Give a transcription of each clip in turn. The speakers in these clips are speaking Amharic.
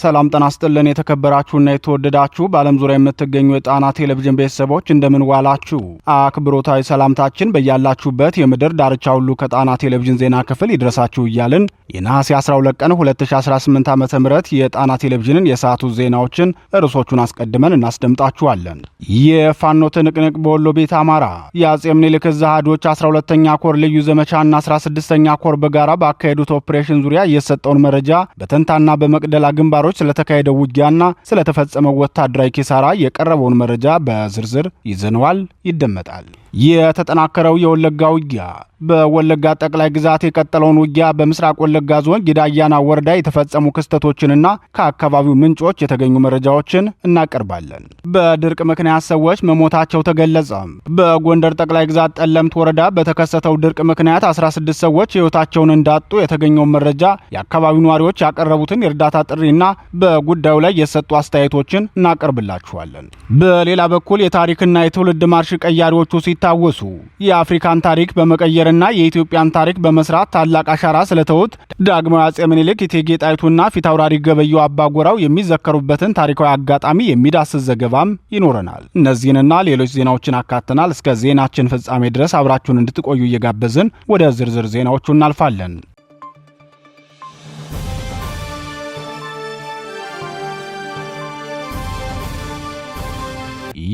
ሰላም ጤና ይስጥልን የተከበራችሁና የተወደዳችሁ በዓለም ዙሪያ የምትገኙ የጣና ቴሌቪዥን ቤተሰቦች እንደምን ዋላችሁ። አክብሮታዊ ሰላምታችን በያላችሁበት የምድር ዳርቻ ሁሉ ከጣና ቴሌቪዥን ዜና ክፍል ይድረሳችሁ እያልን የነሐሴ 12 ቀን 2018 ዓ.ም የጣና ቴሌቪዥንን የሰዓቱ ዜናዎችን ርዕሶቹን አስቀድመን እናስደምጣችኋለን። የፋኖ ትንቅንቅ በወሎ ቤት አማራ የአጼ ምኒልክ ዕዝ አሃዶች 12ኛ ኮር ልዩ ዘመቻና 16ኛ ኮር በጋራ ባካሄዱት ኦፕሬሽን ዙሪያ የሰጠውን መረጃ በተንታና በመቅደላ ግንባሮች ስለተካሄደው ውጊያና ስለተፈጸመው ወታደራዊ ኪሳራ የቀረበውን መረጃ በዝርዝር ይዘነዋል፣ ይደመጣል። የተጠናከረው የወለጋ ውጊያ በወለጋ ጠቅላይ ግዛት የቀጠለውን ውጊያ በምስራቅ ወለጋ ዞን ጊዳያና ወረዳ የተፈጸሙ ክስተቶችንና ከአካባቢው ምንጮች የተገኙ መረጃዎችን እናቀርባለን። በድርቅ ምክንያት ሰዎች መሞታቸው ተገለጸ። በጎንደር ጠቅላይ ግዛት ጠለምት ወረዳ በተከሰተው ድርቅ ምክንያት 16 ሰዎች ሕይወታቸውን እንዳጡ የተገኘው መረጃ የአካባቢው ነዋሪዎች ያቀረቡትን የእርዳታ ጥሪና በጉዳዩ ላይ የሰጡ አስተያየቶችን እናቀርብላችኋለን። በሌላ በኩል የታሪክና የትውልድ ማርሽ ቀያሪዎቹ ሲታወሱ የአፍሪካን ታሪክ በመቀየርና የኢትዮጵያን ታሪክ በመስራት ታላቅ አሻራ ስለተውት ዳግማዊ አጼ ምኒልክ እቴጌ ጣይቱና ፊታውራሪ ገበየሁ አባጎራው የሚዘከሩበትን ታሪካዊ አጋጣሚ የሚዳስስ ዘገባም ይኖረናል። እነዚህንና ሌሎች ዜናዎችን አካተናል። እስከ ዜናችን ፍጻሜ ድረስ አብራችሁን እንድትቆዩ እየጋበዝን ወደ ዝርዝር ዜናዎቹ እናልፋለን።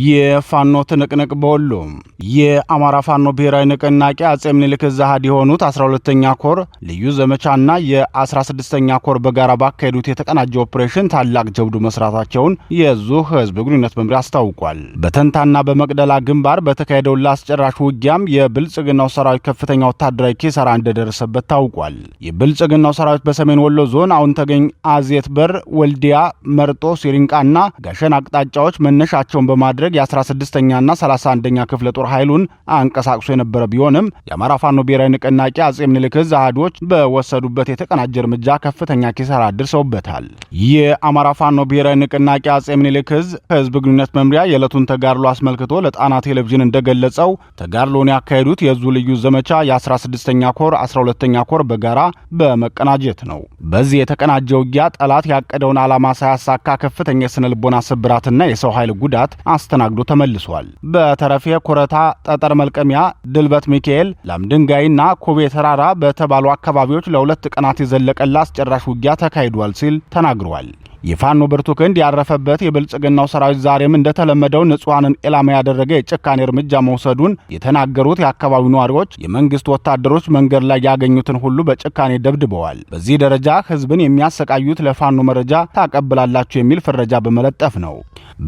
የፋኖ ትንቅንቅ በወሎ የአማራ ፋኖ ብሔራዊ ንቅናቄ አጼ ምኒልክ ዕዝ አሃድ የሆኑት 12ኛ ኮር ልዩ ዘመቻና የ16ኛ ኮር በጋራ ባካሄዱት የተቀናጀ ኦፕሬሽን ታላቅ ጀብዱ መስራታቸውን የዙ ህዝብ ግንኙነት መምሪያ አስታውቋል። በተንታና በመቅደላ ግንባር በተካሄደው ላስጨራሽ ውጊያም የብልጽግናው ሰራዊት ከፍተኛ ወታደራዊ ኪሳራ እንደደረሰበት ታውቋል። የብልጽግናው ሰራዊት በሰሜን ወሎ ዞን አሁን ተገኝ፣ አዜት በር፣ ወልዲያ፣ መርጦ፣ ሲሪንቃና ጋሸን አቅጣጫዎች መነሻቸውን በማድረግ የ16ኛና 31ኛ ክፍለ ጦር ኃይሉን አንቀሳቅሶ የነበረ ቢሆንም የአማራ ፋኖ ብሔራዊ ንቅናቄ አጼ ምኒልክ ዕዝ አሃዶች በወሰዱበት የተቀናጀ እርምጃ ከፍተኛ ኪሳራ አድርሰውበታል። የአማራ ፋኖ ብሔራዊ ንቅናቄ አጼ ምኒልክ ዕዝ ህዝብ ግንኙነት መምሪያ የዕለቱን ተጋድሎ አስመልክቶ ለጣና ቴሌቪዥን እንደገለጸው ተጋድሎን ያካሄዱት የዙ ልዩ ዘመቻ የ16ኛ ኮር 12ኛ ኮር በጋራ በመቀናጀት ነው። በዚህ የተቀናጀ ውጊያ ጠላት ያቀደውን ዓላማ ሳያሳካ ከፍተኛ የስነ ልቦና ስብራትና የሰው ኃይል ጉዳት አስተናግዶ ተመልሷል። በተረፈ ኮረታ፣ ጠጠር መልቀሚያ፣ ድልበት ሚካኤል፣ ላምድንጋይና ኮቤ ተራራ በተባሉ አካባቢዎች ለሁለት ቀናት የዘለቀ አስጨራሽ ውጊያ ተካሂዷል ሲል ተናግሯል። የፋኖ ብርቱ ክንድ ያረፈበት የብልጽግናው ሰራዊት ዛሬም እንደተለመደው ንጹሃንን ኢላማ ያደረገ የጭካኔ እርምጃ መውሰዱን የተናገሩት የአካባቢው ነዋሪዎች የመንግስት ወታደሮች መንገድ ላይ ያገኙትን ሁሉ በጭካኔ ደብድበዋል። በዚህ ደረጃ ህዝብን የሚያሰቃዩት ለፋኖ መረጃ ታቀብላላችሁ የሚል ፍረጃ በመለጠፍ ነው።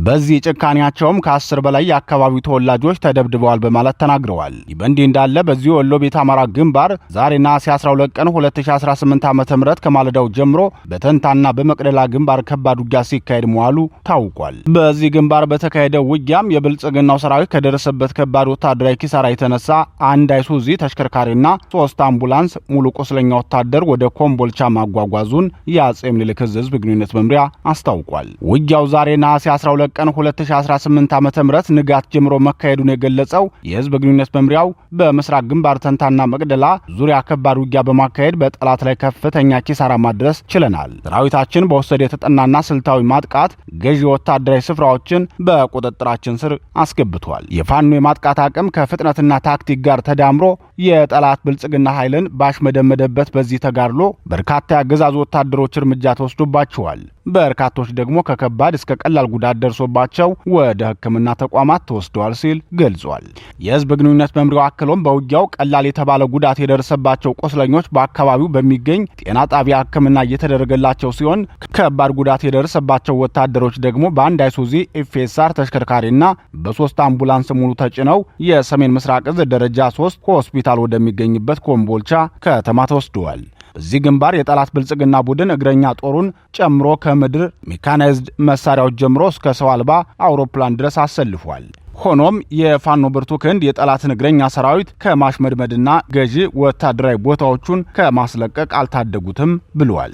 በዚህ ጭካኔያቸውም ከ10 በላይ የአካባቢው ተወላጆች ተደብድበዋል በማለት ተናግረዋል። ይህ በእንዲህ እንዳለ በዚህ ወሎ ቤት አማራ ግንባር ዛሬ ነሐሴ 12 ቀን 2018 ዓ.ም ከማለዳው ጀምሮ በተንታና በመቅደላ ግንባር ከባድ ውጊያ ሲካሄድ መዋሉ ታውቋል። በዚህ ግንባር በተካሄደው ውጊያም የብልጽግናው ሰራዊት ከደረሰበት ከባድ ወታደራዊ ኪሳራ የተነሳ አንድ አይሱዚ ተሽከርካሪና 3 አምቡላንስ ሙሉ ቁስለኛ ወታደር ወደ ኮምቦልቻ ማጓጓዙን የአጼ ምኒልክ ዕዝ ህዝብ ግንኙነት መምሪያ አስታውቋል። ውጊያው ዛሬ ነሐሴ 12 ቀን 2018 ዓ.ም ንጋት ጀምሮ መካሄዱን የገለጸው የህዝብ ግንኙነት መምሪያው በምስራቅ ግንባር ተንታና መቅደላ ዙሪያ ከባድ ውጊያ በማካሄድ በጠላት ላይ ከፍተኛ ኪሳራ ማድረስ ችለናል። ሰራዊታችን በወሰደ የተጠናና ስልታዊ ማጥቃት ገዢ ወታደራዊ ስፍራዎችን በቁጥጥራችን ስር አስገብቷል። የፋኖ የማጥቃት አቅም ከፍጥነትና ታክቲክ ጋር ተዳምሮ የጠላት ብልጽግና ኃይልን ባሽመደመደበት በዚህ ተጋድሎ በርካታ የአገዛዙ ወታደሮች እርምጃ ተወስዶባቸዋል። በርካቶች ደግሞ ከከባድ እስከ ቀላል ጉዳት ደርሶባቸው ወደ ሕክምና ተቋማት ተወስደዋል ሲል ገልጿል። የህዝብ ግንኙነት መምሪያው አክሎም በውጊያው ቀላል የተባለ ጉዳት የደረሰባቸው ቁስለኞች በአካባቢው በሚገኝ ጤና ጣቢያ ሕክምና እየተደረገላቸው ሲሆን ከባድ ጉዳት የደረሰባቸው ወታደሮች ደግሞ በአንድ አይሱዚ ኤፍኤስአር ተሽከርካሪና በ3 አምቡላንስ ሙሉ ተጭነው የሰሜን ምስራቅ ዕዝ ደረጃ 3 ሆስፒታል ወደሚገኝበት ኮምቦልቻ ከተማ ተወስደዋል። በዚህ ግንባር የጠላት ብልጽግና ቡድን እግረኛ ጦሩን ጨምሮ ከምድር ሜካናይዝድ መሳሪያዎች ጀምሮ እስከ ሰው አልባ አውሮፕላን ድረስ አሰልፏል። ሆኖም የፋኖ ብርቱ ክንድ የጠላትን እግረኛ ሰራዊት ከማሽመድመድና ገዢ ወታደራዊ ቦታዎቹን ከማስለቀቅ አልታደጉትም ብለዋል።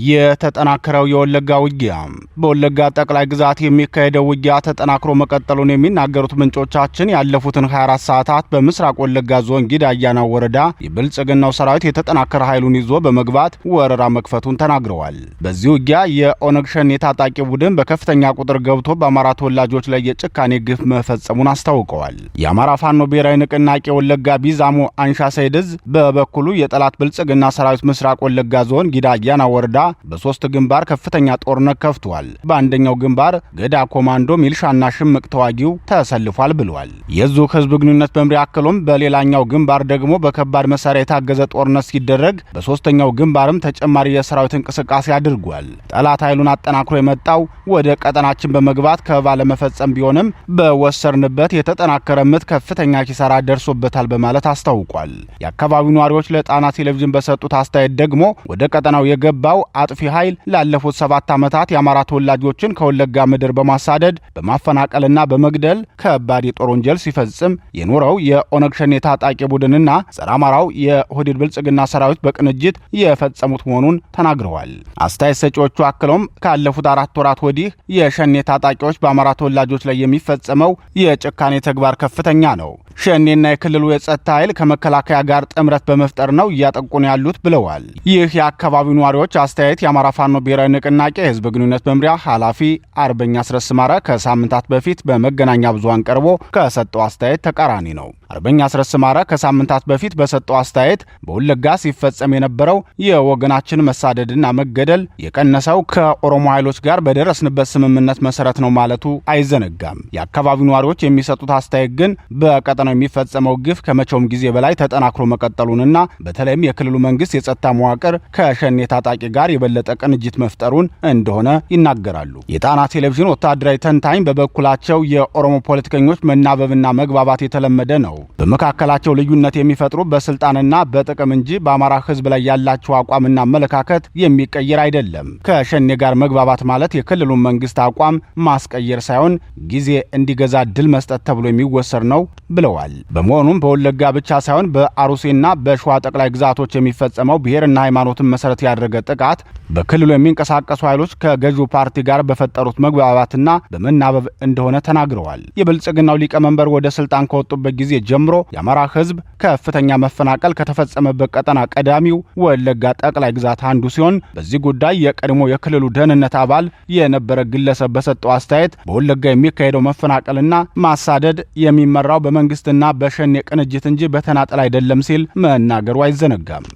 የተጠናከረው የወለጋ ውጊያ። በወለጋ ጠቅላይ ግዛት የሚካሄደው ውጊያ ተጠናክሮ መቀጠሉን የሚናገሩት ምንጮቻችን ያለፉትን 24 ሰዓታት በምስራቅ ወለጋ ዞን ጊዳ አያና ወረዳ የብልጽግናው ሰራዊት የተጠናከረ ኃይሉን ይዞ በመግባት ወረራ መክፈቱን ተናግረዋል። በዚህ ውጊያ የኦነግ ሸኔ ታጣቂ ቡድን በከፍተኛ ቁጥር ገብቶ በአማራ ተወላጆች ላይ የጭካኔ ግፍ መፈጸሙን አስታውቀዋል። የአማራ ፋኖ ብሔራዊ ንቅናቄ ወለጋ ቢዛሞ አንሻ ሰይድዝ በበኩሉ የጠላት ብልጽግና ሰራዊት ምስራቅ ወለጋ ዞን ጊዳ አያና ወረዳ በሶስት ግንባር ከፍተኛ ጦርነት ከፍቷል። በአንደኛው ግንባር ገዳ ኮማንዶ ሚልሻና ሽምቅ ተዋጊው ተሰልፏል ብሏል። የዙ ህዝብ ግንኙነት መምሪያ አክሎም በሌላኛው ግንባር ደግሞ በከባድ መሳሪያ የታገዘ ጦርነት ሲደረግ በሶስተኛው ግንባርም ተጨማሪ የሰራዊት እንቅስቃሴ አድርጓል። ጠላት ኃይሉን አጠናክሮ የመጣው ወደ ቀጠናችን በመግባት ከበባ ለመፈጸም ቢሆንም በወሰርንበት የተጠናከረ ምት ከፍተኛ ኪሳራ ደርሶበታል በማለት አስታውቋል። የአካባቢው ነዋሪዎች ለጣና ቴሌቪዥን በሰጡት አስተያየት ደግሞ ወደ ቀጠናው የገባው አጥፊ ኃይል ላለፉት 7 ዓመታት የአማራ ተወላጆችን ከወለጋ ምድር በማሳደድ በማፈናቀልና በመግደል ከባድ የጦር ወንጀል ሲፈጽም የኖረው የኦነግ ሸኔ ታጣቂ ቡድንና ጸረ አማራው የኦህዴድ ብልጽግና ሰራዊት በቅንጅት የፈጸሙት መሆኑን ተናግረዋል። አስተያየት ሰጪዎቹ አክለውም ካለፉት 4 ወራት ወዲህ የሸኔ ታጣቂዎች በአማራ ተወላጆች ላይ የሚፈጸመው የጭካኔ ተግባር ከፍተኛ ነው። ሸኔና የክልሉ የጸጥታ ኃይል ከመከላከያ ጋር ጥምረት በመፍጠር ነው እያጠቁን ያሉት ብለዋል። ይህ የአካባቢው ነዋሪዎች አስተያየት የአማራ ፋኖ ብሔራዊ ንቅናቄ የህዝብ ግንኙነት መምሪያ ኃላፊ አርበኛ አስረስ ማረ ከሳምንታት በፊት በመገናኛ ብዙሃን ቀርቦ ከሰጠው አስተያየት ተቃራኒ ነው። አርበኛ አስረስ ማረ ከሳምንታት በፊት በሰጠው አስተያየት በወለጋ ሲፈጸም የነበረው የወገናችን መሳደድና መገደል የቀነሰው ከኦሮሞ ኃይሎች ጋር በደረስንበት ስምምነት መሰረት ነው ማለቱ አይዘነጋም። የአካባቢው ነዋሪዎች የሚሰጡት አስተያየት ግን በቀጠናው የሚፈጸመው ግፍ ከመቼውም ጊዜ በላይ ተጠናክሮ መቀጠሉንና በተለይም የክልሉ መንግስት የጸጥታ መዋቅር ከሸኔ ታጣቂ ጋር የበለጠ ቅንጅት መፍጠሩን እንደሆነ ይናገራሉ። የጣና ቴሌቪዥን ወታደራዊ ተንታኝ በበኩላቸው የኦሮሞ ፖለቲከኞች መናበብና መግባባት የተለመደ ነው። በመካከላቸው ልዩነት የሚፈጥሩ በስልጣንና በጥቅም እንጂ በአማራ ህዝብ ላይ ያላቸው አቋምና አመለካከት የሚቀየር አይደለም። ከሸኔ ጋር መግባባት ማለት የክልሉን መንግስት አቋም ማስቀየር ሳይሆን ጊዜ እንዲገዛ ድል መስጠት ተብሎ የሚወሰድ ነው ብለዋል። በመሆኑም በወለጋ ብቻ ሳይሆን በአሩሲና በሸዋ ጠቅላይ ግዛቶች የሚፈጸመው ብሔርና ሃይማኖትን መሰረት ያደረገ ጥቃት በክልሉ የሚንቀሳቀሱ ኃይሎች ከገዢው ፓርቲ ጋር በፈጠሩት መግባባትና በመናበብ እንደሆነ ተናግረዋል። የብልጽግናው ሊቀመንበር ወደ ስልጣን ከወጡበት ጊዜ ጀምሮ የአማራ ህዝብ ከፍተኛ መፈናቀል ከተፈጸመበት ቀጠና ቀዳሚው ወለጋ ጠቅላይ ግዛት አንዱ ሲሆን በዚህ ጉዳይ የቀድሞ የክልሉ ደህንነት አባል የነበረ ግለሰብ በሰጠው አስተያየት በወለጋ የሚካሄደው መፈናቀልና ማሳደድ የሚመራው በመንግስትና በሸኔ ቅንጅት እንጂ በተናጠል አይደለም ሲል መናገሩ አይዘነጋም።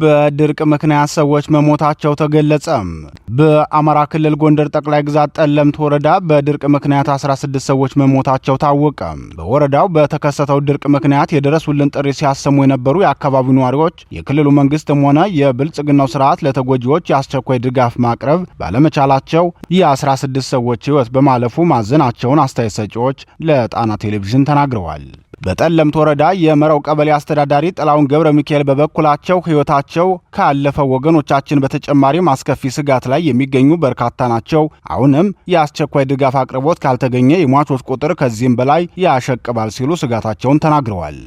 በድርቅ ምክንያት ሰዎች መሞታቸው ተገለጸ። በአማራ ክልል ጎንደር ጠቅላይ ግዛት ጠለምት ወረዳ በድርቅ ምክንያት 16 ሰዎች መሞታቸው ታወቀ። በወረዳው በተከሰተው ድርቅ ምክንያት የደረሱልን ጥሪ ሲያሰሙ የነበሩ የአካባቢው ነዋሪዎች የክልሉ መንግስትም ሆነ የብልጽግናው ስርዓት ለተጎጂዎች የአስቸኳይ ድጋፍ ማቅረብ ባለመቻላቸው የ16 ሰዎች ህይወት በማለፉ ማዘናቸውን አስተያየት ሰጪዎች ለጣና ቴሌቪዥን ተናግረዋል። በጠለምት ወረዳ የመራው ቀበሌ አስተዳዳሪ ጥላውን ገብረ ሚካኤል በበኩላቸው ህይወታቸው ካለፈው ወገኖቻችን በተጨማሪም አስከፊ ስጋት ላይ የሚገኙ በርካታ ናቸው። አሁንም የአስቸኳይ ድጋፍ አቅርቦት ካልተገኘ የሟቾች ቁጥር ከዚህም በላይ ያሸቅባል ሲሉ ስጋታቸውን ተናግረዋል።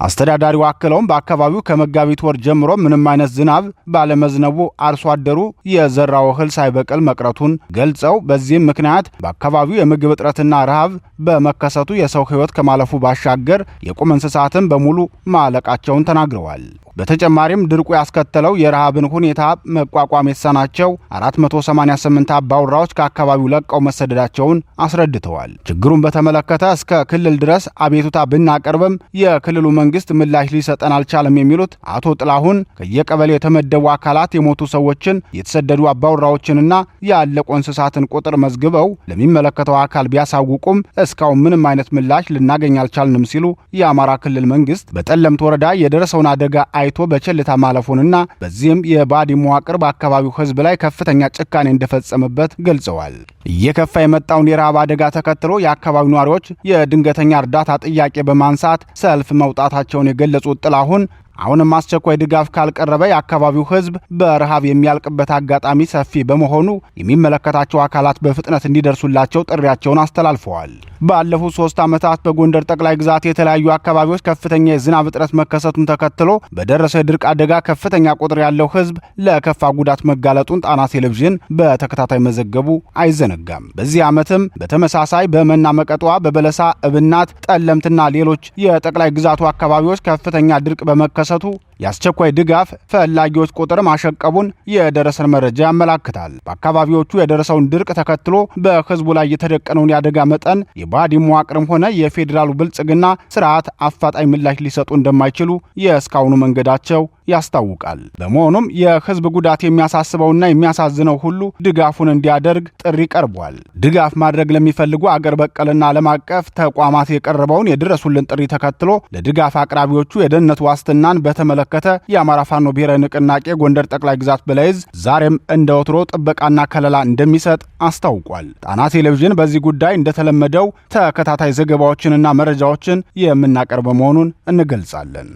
አስተዳዳሪው አክለውም በአካባቢው ከመጋቢት ወር ጀምሮ ምንም አይነት ዝናብ ባለመዝነቡ አርሶ አደሩ የዘራው እህል ሳይበቅል መቅረቱን ገልጸው በዚህም ምክንያት በአካባቢው የምግብ እጥረትና ረሃብ በመከሰቱ የሰው ህይወት ከማለፉ ባሻገር የቁም እንስሳትን በሙሉ ማለቃቸውን ተናግረዋል። በተጨማሪም ድርቁ ያስከተለው የረሃብን ሁኔታ መቋቋም የተሳናቸው 488 አባወራዎች ከአካባቢው ለቀው መሰደዳቸውን አስረድተዋል። ችግሩን በተመለከተ እስከ ክልል ድረስ አቤቱታ ብናቀርብም የክልሉ መንግስት ምላሽ ሊሰጠን አልቻለም የሚሉት አቶ ጥላሁን ከየቀበሌው የተመደቡ አካላት የሞቱ ሰዎችን፣ የተሰደዱ አባወራዎችንና ያለቁ እንስሳትን ቁጥር መዝግበው ለሚመለከተው አካል ቢያሳውቁም እስካሁን ምንም አይነት ምላሽ ልናገኝ አልቻልንም ሲሉ የአማራ ክልል መንግስት በጠለምት ወረዳ የደረሰውን አደጋ አይቶ በቸልታ ማለፉንና በዚህም የባዲ መዋቅር በአካባቢው ህዝብ ላይ ከፍተኛ ጭካኔ እንደፈጸመበት ገልጸዋል። እየከፋ የመጣውን የረሃብ አደጋ ተከትሎ የአካባቢው ነዋሪዎች የድንገተኛ እርዳታ ጥያቄ በማንሳት ሰልፍ መውጣታቸውን የገለጹት ጥላሁን አሁንም አስቸኳይ ድጋፍ ካልቀረበ የአካባቢው ህዝብ በረሃብ የሚያልቅበት አጋጣሚ ሰፊ በመሆኑ የሚመለከታቸው አካላት በፍጥነት እንዲደርሱላቸው ጥሪያቸውን አስተላልፈዋል። ባለፉት 3 ዓመታት በጎንደር ጠቅላይ ግዛት የተለያዩ አካባቢዎች ከፍተኛ የዝናብ እጥረት መከሰቱን ተከትሎ በደረሰ የድርቅ አደጋ ከፍተኛ ቁጥር ያለው ህዝብ ለከፋ ጉዳት መጋለጡን ጣና ቴሌቪዥን በተከታታይ መዘገቡ አይዘነጋም። በዚህ ዓመትም በተመሳሳይ በመና መቀጧ፣ በበለሳ፣ እብናት፣ ጠለምትና ሌሎች የጠቅላይ ግዛቱ አካባቢዎች ከፍተኛ ድርቅ በመከሰቱ የአስቸኳይ ድጋፍ ፈላጊዎች ቁጥር ማሸቀቡን የደረሰን መረጃ ያመላክታል። በአካባቢዎቹ የደረሰውን ድርቅ ተከትሎ በህዝቡ ላይ የተደቀነውን የአደጋ መጠን የባዕድ መዋቅርም ሆነ የፌዴራሉ ብልጽግና ስርዓት አፋጣኝ ምላሽ ሊሰጡ እንደማይችሉ የእስካሁኑ መንገዳቸው ያስታውቃል። በመሆኑም የህዝብ ጉዳት የሚያሳስበውና የሚያሳዝነው ሁሉ ድጋፉን እንዲያደርግ ጥሪ ቀርቧል። ድጋፍ ማድረግ ለሚፈልጉ አገር በቀልና ዓለም አቀፍ ተቋማት የቀረበውን የድረሱልን ጥሪ ተከትሎ ለድጋፍ አቅራቢዎቹ የደህንነት ዋስትናን በተመለከተ የአማራ ፋኖ ብሔራዊ ንቅናቄ ጎንደር ጠቅላይ ግዛት በላይዝ ዛሬም እንደ ወትሮ ጥበቃና ከለላ እንደሚሰጥ አስታውቋል። ጣና ቴሌቪዥን በዚህ ጉዳይ እንደተለመደው ተከታታይ ዘገባዎችንና መረጃዎችን የምናቀርብ መሆኑን እንገልጻለን።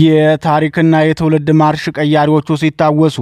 የታሪክና የትውልድ ማርሽ ቀያሪዎቹ ሲታወሱ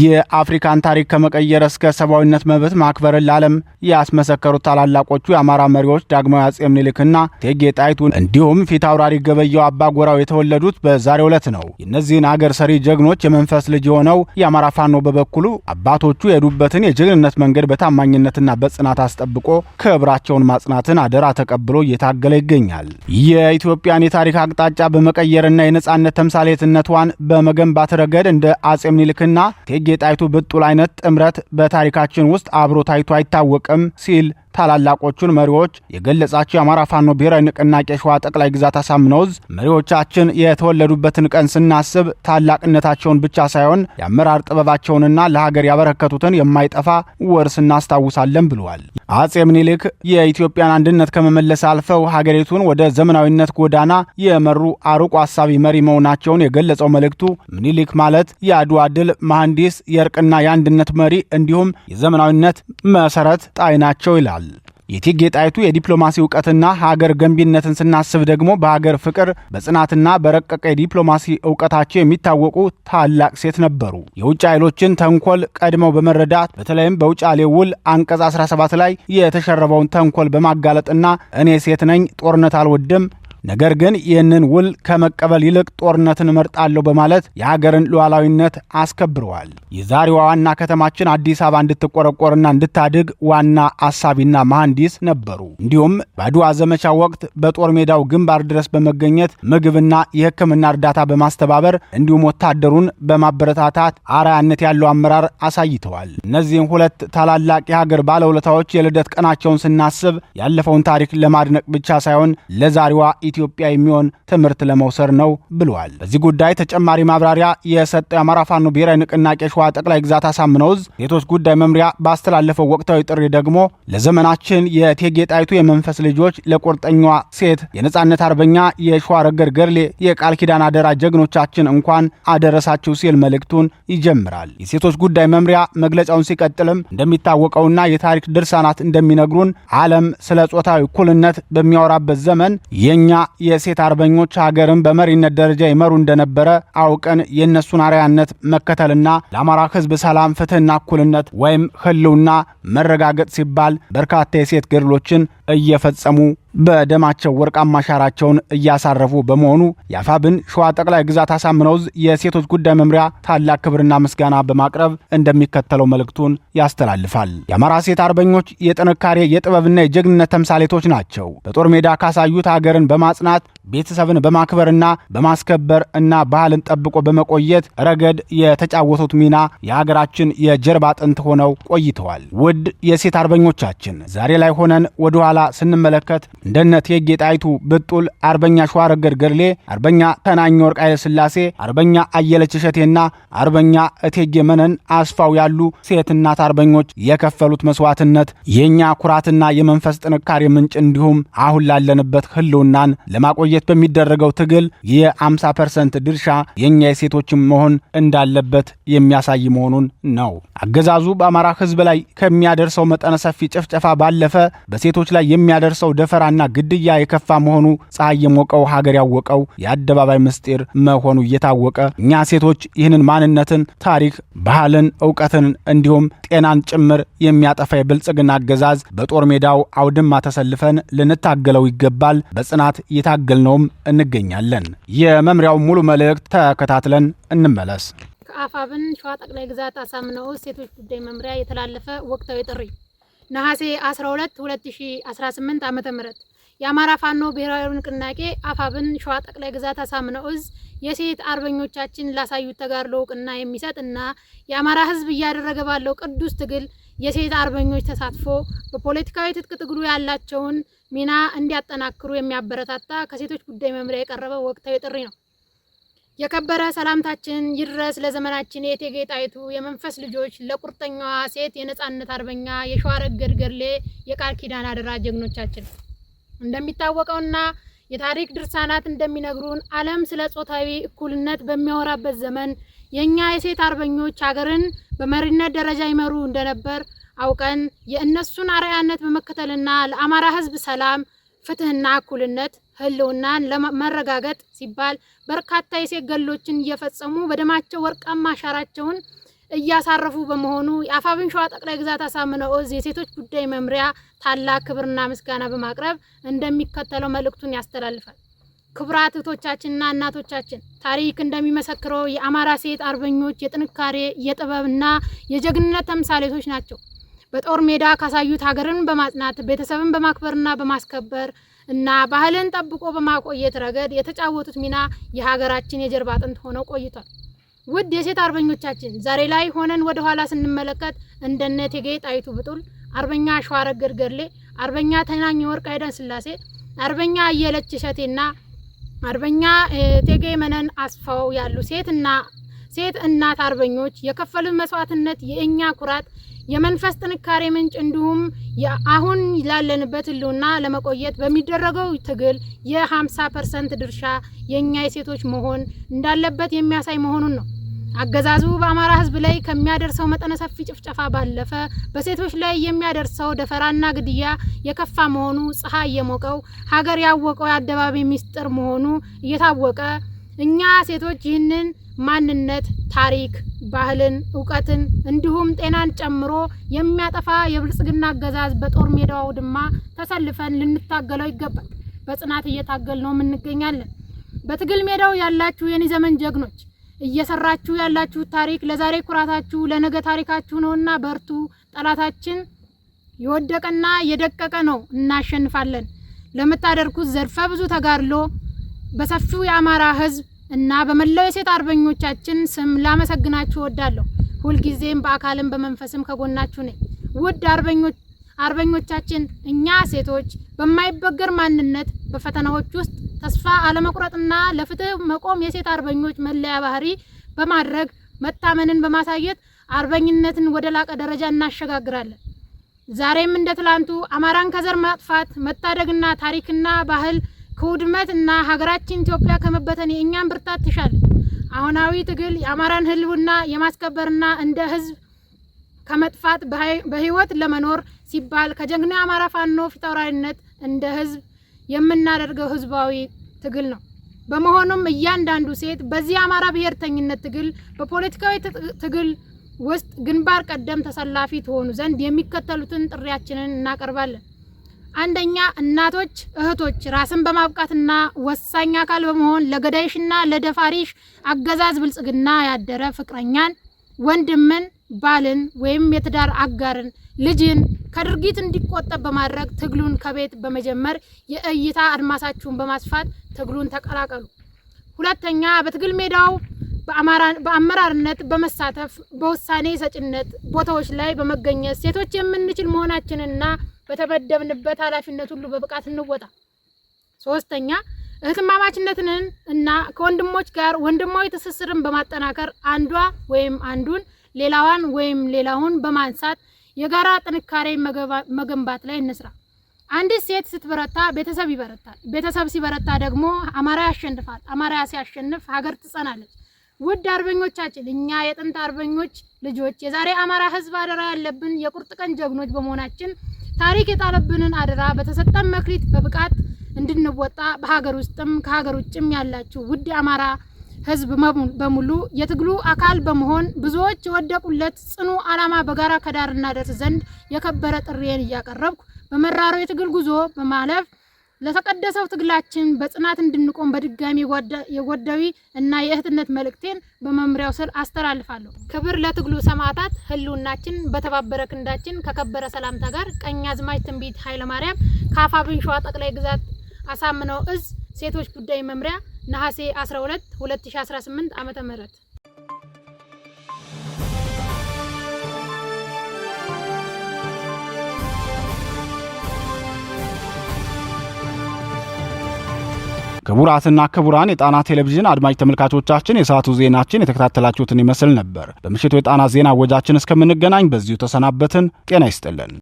የአፍሪካን ታሪክ ከመቀየር እስከ ሰብአዊነት መብት ማክበርን ለዓለም ያስመሰከሩት ታላላቆቹ የአማራ መሪዎች ዳግማዊ አጼ ምኒልክና እቴጌ ጣይቱ እንዲሁም ፊት አውራሪ ገበየሁ አባጎራው የተወለዱት በዛሬው ዕለት ነው። የእነዚህን አገር ሰሪ ጀግኖች የመንፈስ ልጅ የሆነው የአማራ ፋኖ በበኩሉ አባቶቹ የሄዱበትን የጀግንነት መንገድ በታማኝነትና በጽናት አስጠብቆ ክብራቸውን ማጽናትን አደራ ተቀብሎ እየታገለ ይገኛል። የኢትዮጵያን የታሪክ አቅጣጫ በመቀየርና የነጻነት ተምሳሌትነቷን በመገንባት ረገድ እንደ አጼ ምኒልክና እቴጌ ጣይቱ ብጡል አይነት ጥምረት በታሪካችን ውስጥ አብሮ ታይቶ አይታወቅም ሲል ታላላቆቹን መሪዎች የገለጻቸው የአማራ ፋኖ ብሔራዊ ንቅናቄ ሸዋ ጠቅላይ ግዛት አሳምነው ዕዝ መሪዎቻችን የተወለዱበትን ቀን ስናስብ ታላቅነታቸውን ብቻ ሳይሆን የአመራር ጥበባቸውንና ለሀገር ያበረከቱትን የማይጠፋ ውርስ እናስታውሳለን ብለዋል። አጼ ምኒልክ የኢትዮጵያን አንድነት ከመመለስ አልፈው ሀገሪቱን ወደ ዘመናዊነት ጎዳና የመሩ አርቆ አሳቢ መሪ መሆናቸውን የገለጸው መልእክቱ ምኒልክ ማለት የአድዋ ድል መሐንዲስ፣ የእርቅና የአንድነት መሪ እንዲሁም የዘመናዊነት መሰረት ጣይ ናቸው ይላል። የእቴጌ ጣይቱ የዲፕሎማሲ እውቀትና ሀገር ገንቢነትን ስናስብ ደግሞ በሀገር ፍቅር በጽናትና በረቀቀ የዲፕሎማሲ እውቀታቸው የሚታወቁ ታላቅ ሴት ነበሩ። የውጭ ኃይሎችን ተንኮል ቀድመው በመረዳት በተለይም በውጫሌ ውል አንቀጽ 17 ላይ የተሸረበውን ተንኮል በማጋለጥና እኔ ሴት ነኝ፣ ጦርነት አልወድም ነገር ግን ይህንን ውል ከመቀበል ይልቅ ጦርነትን እመርጣለሁ በማለት የሀገርን ሉዓላዊነት አስከብረዋል። የዛሬዋ ዋና ከተማችን አዲስ አበባ እንድትቆረቆርና እንድታድግ ዋና አሳቢና መሐንዲስ ነበሩ። እንዲሁም በአድዋ ዘመቻ ወቅት በጦር ሜዳው ግንባር ድረስ በመገኘት ምግብና የሕክምና እርዳታ በማስተባበር እንዲሁም ወታደሩን በማበረታታት አርአያነት ያለው አመራር አሳይተዋል። እነዚህም ሁለት ታላላቅ የሀገር ባለውለታዎች የልደት ቀናቸውን ስናስብ ያለፈውን ታሪክ ለማድነቅ ብቻ ሳይሆን ለዛሬዋ ኢትዮጵያ የሚሆን ትምህርት ለመውሰድ ነው ብለዋል። በዚህ ጉዳይ ተጨማሪ ማብራሪያ የሰጠው የአማራ ፋኖ ብሔራዊ ንቅናቄ ሸዋ ጠቅላይ ግዛት አሳምነው ዕዝ ሴቶች ጉዳይ መምሪያ ባስተላለፈው ወቅታዊ ጥሪ ደግሞ ለዘመናችን የእቴጌ ጣይቱ የመንፈስ ልጆች ለቁርጠኛዋ ሴት የነጻነት አርበኛ የሸዋ ረገድ ገርሌ የቃል ኪዳን አደራ ጀግኖቻችን እንኳን አደረሳችሁ ሲል መልእክቱን ይጀምራል። የሴቶች ጉዳይ መምሪያ መግለጫውን ሲቀጥልም እንደሚታወቀውና የታሪክ ድርሳናት እንደሚነግሩን ዓለም ስለ ጾታዊ እኩልነት በሚያወራበት ዘመን የኛ የሴት አርበኞች ሀገርን በመሪነት ደረጃ ይመሩ እንደነበረ አውቀን የእነሱን አርአያነት መከተልና ለአማራ ሕዝብ ሰላም፣ ፍትህና እኩልነት ወይም ህልውና መረጋገጥ ሲባል በርካታ የሴት ገድሎችን እየፈጸሙ በደማቸው ወርቃማ አሻራቸውን እያሳረፉ በመሆኑ የአፋብን ሸዋ ጠቅላይ ግዛት አሳምነው ዕዝ የሴቶች ጉዳይ መምሪያ ታላቅ ክብርና ምስጋና በማቅረብ እንደሚከተለው መልእክቱን ያስተላልፋል። የአማራ ሴት አርበኞች የጥንካሬ የጥበብና የጀግንነት ተምሳሌቶች ናቸው። በጦር ሜዳ ካሳዩት ሀገርን በማጽናት ቤተሰብን በማክበርና በማስከበር እና ባህልን ጠብቆ በመቆየት ረገድ የተጫወቱት ሚና የሀገራችን የጀርባ አጥንት ሆነው ቆይተዋል። ውድ የሴት አርበኞቻችን ዛሬ ላይ ሆነን ወደ ኋላ ኋላ ስንመለከት እንደነ እቴጌ ጣይቱ ብጡል፣ አርበኛ ሸዋረገድ ገድሌ፣ አርበኛ ተናኘ ወርቅ ኃይለ ሥላሴ፣ አርበኛ አየለች እሸቴና አርበኛ እቴጌ መነን አስፋው ያሉ ሴት እናት አርበኞች የከፈሉት መስዋዕትነት የኛ ኩራትና የመንፈስ ጥንካሬ ምንጭ እንዲሁም አሁን ላለንበት ህልውናን ለማቆየት በሚደረገው ትግል የ50% ድርሻ የኛ የሴቶችን መሆን እንዳለበት የሚያሳይ መሆኑን ነው። አገዛዙ በአማራ ህዝብ ላይ ከሚያደርሰው መጠነ ሰፊ ጭፍጨፋ ባለፈ በሴቶች ላይ የሚያደርሰው ደፈራና ግድያ የከፋ መሆኑ ፀሐይ የሞቀው ሀገር ያወቀው የአደባባይ ምስጢር መሆኑ እየታወቀ እኛ ሴቶች ይህንን ማንነትን፣ ታሪክ፣ ባህልን፣ ዕውቀትን እንዲሁም ጤናን ጭምር የሚያጠፋ የብልጽግና አገዛዝ በጦር ሜዳው አውድማ ተሰልፈን ልንታገለው ይገባል። በጽናት እየታገልነውም እንገኛለን። የመምሪያው ሙሉ መልእክት ተከታትለን እንመለስ። ከአፋብን ሸዋ ጠቅላይ ግዛት አሳምነው ሴቶች ጉዳይ መምሪያ የተላለፈ ወቅታዊ ጥሪ ነሐሴ 12 2018 ዓ.ም የአማራ ፋኖ ብሔራዊ ንቅናቄ አፋብን ሸዋ ጠቅላይ ግዛት አሳምነው የሴት አርበኞቻችን ላሳዩት ተጋድሎ እውቅና የሚሰጥና የአማራ ህዝብ እያደረገ ባለው ቅዱስ ትግል የሴት አርበኞች ተሳትፎ በፖለቲካዊ ትጥቅ ትግሉ ያላቸውን ሚና እንዲያጠናክሩ የሚያበረታታ ከሴቶች ጉዳይ መምሪያ የቀረበ ወቅታዊ ጥሪ ነው። የከበረ ሰላምታችን ይድረስ ለዘመናችን የእቴጌ ጣይቱ የመንፈስ ልጆች፣ ለቁርጠኛዋ ሴት የነጻነት አርበኛ የሸዋረገድ ገድሌ የቃል ኪዳን አደራ ጀግኖቻችን። እንደሚታወቀውና የታሪክ ድርሳናት እንደሚነግሩን ዓለም ስለ ጾታዊ እኩልነት በሚያወራበት ዘመን የኛ የሴት አርበኞች ሀገርን በመሪነት ደረጃ ይመሩ እንደነበር አውቀን የእነሱን አርአያነት በመከተልና ለአማራ ህዝብ ሰላም፣ ፍትህና እኩልነት ህልውናን ለማረጋገጥ ሲባል በርካታ የሴት ገድሎችን እየፈጸሙ በደማቸው ወርቃማ አሻራቸውን እያሳረፉ በመሆኑ የአፋብን ሸዋ ጠቅላይ ግዛት አሳምነው የሴቶች ጉዳይ መምሪያ ታላቅ ክብርና ምስጋና በማቅረብ እንደሚከተለው መልእክቱን ያስተላልፋል። ክቡራት እህቶቻችንና እናቶቻችን፣ ታሪክ እንደሚመሰክረው የአማራ ሴት አርበኞች የጥንካሬ የጥበብና የጀግንነት ተምሳሌቶች ናቸው። በጦር ሜዳ ካሳዩት ሀገርን በማጽናት ቤተሰብን በማክበርና በማስከበር እና ባህልን ጠብቆ በማቆየት ረገድ የተጫወቱት ሚና የሀገራችን የጀርባ አጥንት ሆነው ቆይቷል። ውድ የሴት አርበኞቻችን፣ ዛሬ ላይ ሆነን ወደ ኋላ ስንመለከት እንደነ እቴጌ ጣይቱ ብጡል፣ አርበኛ ሸዋረገድ ገድሌ፣ አርበኛ ተናኘ ወርቅ ኃይለ ሥላሴ፣ አርበኛ አየለች እሸቴና አርበኛ እቴጌ መነን አስፋው ያሉ ሴት እናት አርበኞች የከፈሉት መስዋዕትነት የእኛ ኩራት፣ የመንፈስ ጥንካሬ ምንጭ እንዲሁም አሁን ላለንበት ህልውና ለመቆየት በሚደረገው ትግል የ50% ድርሻ የኛ የሴቶች መሆን እንዳለበት የሚያሳይ መሆኑን ነው። አገዛዙ በአማራ ህዝብ ላይ ከሚያደርሰው መጠነ ሰፊ ጭፍጨፋ ባለፈ በሴቶች ላይ የሚያደርሰው ደፈራና ግድያ የከፋ መሆኑ ፀሐይ የሞቀው ሀገር ያወቀው የአደባባይ ምስጢር መሆኑ እየታወቀ እኛ ሴቶች ይህንን ማንነት፣ ታሪክ፣ ባህልን፣ ዕውቀትን እንዲሁም ጤናን ጨምሮ የሚያጠፋ የብልጽግና አገዛዝ በጦር ሜዳው አውድማ ተሰልፈን ልንታገለው ይገባል። በጽናት እየታገልነው እንገኛለን። በትግል ሜዳው ያላችሁ የኔ ዘመን ጀግኖች፣ እየሰራችሁ ያላችሁ ታሪክ ለዛሬ ኩራታችሁ ለነገ ታሪካችሁ ነውና በርቱ። ጠላታችን የወደቀና የደቀቀ ነው፣ እናሸንፋለን። ለምታደርጉት ዘርፈ ብዙ ተጋድሎ በሰፊው የአማራ ህዝብ እና በመላው የሴት አርበኞቻችን ስም ላመሰግናችሁ እወዳለሁ። ሁልጊዜም በአካልም በመንፈስም ከጎናችሁ ነኝ። ውድ አርበኞቻችን፣ እኛ ሴቶች በማይበገር ማንነት በፈተናዎች ውስጥ ተስፋ አለመቁረጥና ለፍትህ መቆም የሴት አርበኞች መለያ ባህሪ በማድረግ መታመንን በማሳየት አርበኝነትን ወደ ላቀ ደረጃ እናሸጋግራለን። ዛሬም እንደ ትላንቱ አማራን ከዘር ማጥፋት መታደግና ታሪክና ባህል ከውድመትና ሀገራችን ኢትዮጵያ ከመበተን የእኛን ብርታት ትሻለች። አሁናዊ ትግል የአማራን ህልውና የማስከበርና እንደ ህዝብ ከመጥፋት በህይወት ለመኖር ሲባል ከጀግና አማራ ፋኖ ፊታውራሪነት እንደ ህዝብ የምናደርገው ህዝባዊ ትግል ነው። በመሆኑም እያንዳንዱ ሴት በዚህ አማራ ብሔርተኝነት ትግል በፖለቲካዊ ትግል ውስጥ ግንባር ቀደም ተሰላፊ ትሆኑ ዘንድ የሚከተሉትን ጥሪያችንን እናቀርባለን። አንደኛ፣ እናቶች፣ እህቶች ራስን በማብቃትና ወሳኝ አካል በመሆን ለገዳይሽና ለደፋሪሽ አገዛዝ ብልጽግና ያደረ ፍቅረኛን፣ ወንድምን፣ ባልን ወይም የትዳር አጋርን፣ ልጅን ከድርጊት እንዲቆጠብ በማድረግ ትግሉን ከቤት በመጀመር የእይታ አድማሳችሁን በማስፋት ትግሉን ተቀላቀሉ። ሁለተኛ፣ በትግል ሜዳው በአመራርነት በመሳተፍ በውሳኔ ሰጭነት ቦታዎች ላይ በመገኘት ሴቶች የምንችል መሆናችንና በተመደብንበት ኃላፊነት ሁሉ በብቃት እንወጣ። ሶስተኛ እህትማማችነትን እና ከወንድሞች ጋር ወንድማዊ ትስስርን በማጠናከር አንዷ ወይም አንዱን ሌላዋን ወይም ሌላውን በማንሳት የጋራ ጥንካሬ መገንባት ላይ እንስራ። አንዲት ሴት ስትበረታ ቤተሰብ ይበረታል። ቤተሰብ ሲበረታ ደግሞ አማራ ያሸንፋል። አማራ ሲያሸንፍ ሀገር ትጸናለች። ውድ አርበኞቻችን፣ እኛ የጥንት አርበኞች ልጆች የዛሬ አማራ ህዝብ አደራ ያለብን የቁርጥ ቀን ጀግኖች በመሆናችን ታሪክ የጣለብንን አደራ በተሰጠን መክሊት በብቃት እንድንወጣ በሀገር ውስጥም ከሀገር ውጭም ያላችሁ ውድ አማራ ህዝብ በሙሉ የትግሉ አካል በመሆን ብዙዎች የወደቁለት ጽኑ ዓላማ በጋራ ከዳር እናደርስ ዘንድ የከበረ ጥሪዬን እያቀረብኩ በመራሩ የትግል ጉዞ በማለፍ ለተቀደሰው ትግላችን በጽናት እንድንቆም በድጋሚ የጎዳዊ እና የእህትነት መልእክቴን በመምሪያው ስር አስተላልፋለሁ። ክብር ለትግሉ ሰማዕታት። ህልውናችን በተባበረ ክንዳችን። ከከበረ ሰላምታ ጋር ቀኛዝማች ትንቢት ኃይለማርያም ከአፋብን ሸዋ ጠቅላይ ግዛት አሳምነው እዝ ሴቶች ጉዳይ መምሪያ ነሐሴ 12 2018 ዓመተ ምህረት ክቡራትና ክቡራን የጣና ቴሌቪዥን አድማጭ ተመልካቾቻችን የሰዓቱ ዜናችን የተከታተላችሁትን ይመስል ነበር። በምሽቱ የጣና ዜና ወጃችን እስከምንገናኝ በዚሁ ተሰናበትን። ጤና ይስጥልን።